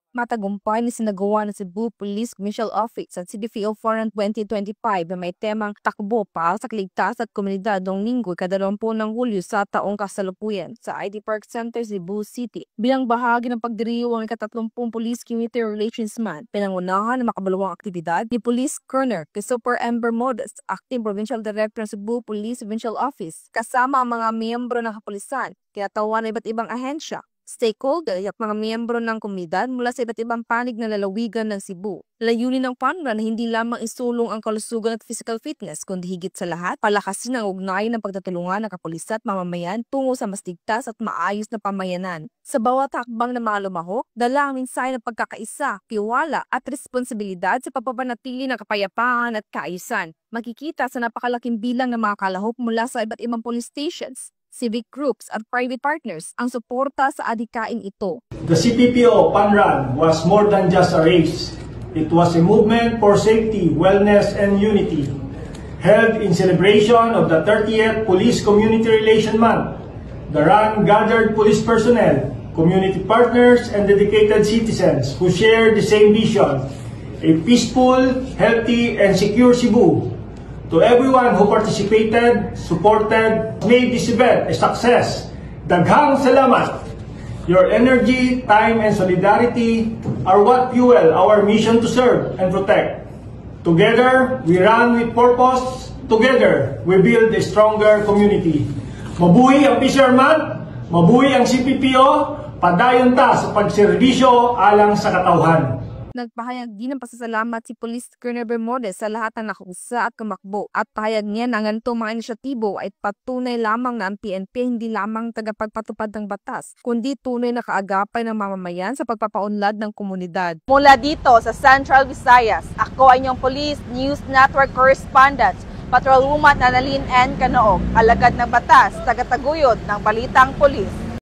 Matagumpay ni sinagawa ng Cebu Police Commercial Office at CDFIO Forum 2025 na may temang takbo para sa kaligtasan at komunidad noong Linggo, 20 ng Hulyo sa taong kasalukuyan sa ID Park Center, Cebu City. Bilang bahagi ng pagdiriwang ika-30 Police Community Relations Month, pinangunahan ng makabalawang aktibidad ni Police Colonel Christopher M. Bermudez, Acting Provincial Director ng Cebu Police Provincial Office, kasama ang mga miyembro ng kapulisan, kinatawan ng iba't ibang ahensya, stakeholder at mga miyembro ng komunidad mula sa iba't ibang panig na lalawigan ng Cebu. Layunin ng panra na hindi lamang isulong ang kalusugan at physical fitness, kundi higit sa lahat, palakasin ang ugnayan ng pagtatulungan ng kapulisan at mamamayan tungo sa mas ligtas at maayos na pamayanan. Sa bawat hakbang na mga lumahok, dala ang mensahe ng pagkakaisa, tiwala at responsibilidad sa pagpapanatili ng kapayapaan at kaayusan. Makikita sa napakalaking bilang ng mga kalahok mula sa iba't ibang police stations, civic groups at private partners ang suporta sa adhikaing ito. The CPPO Fun Run was more than just a race. It was a movement for safety, wellness, and unity, held in celebration of the 30th Police Community Relation Month. The run gathered police personnel, community partners, and dedicated citizens who shared the same vision, a peaceful, healthy, and secure Cebu. To everyone who participated, supported, made this event a success, daghang salamat. Your energy, time, and solidarity are what fuel our mission to serve and protect. Together, we run with purpose. Together, we build a stronger community. Mabuhay ang fisherman, mabuhay ang CPPO, padayon ta sa pagserbisyo alang sa katawhan. Nagpahayag din ng pasasalamat si Police Colonel Bermudez sa lahat ng nakusa at kumakbo at pahayag niya na ang ganitong mga inisyatibo ay patunay lamang na ang PNP hindi lamang tagapagpatupad ng batas, kundi tunay na kaagapay ng mamamayan sa pagpapaunlad ng komunidad. Mula dito sa Central Visayas, ako ay inyong Police News Network Correspondent, Patrolwoman Annalyn N. Canoog, alagad ng batas, tagataguyod ng Balitang Pulis.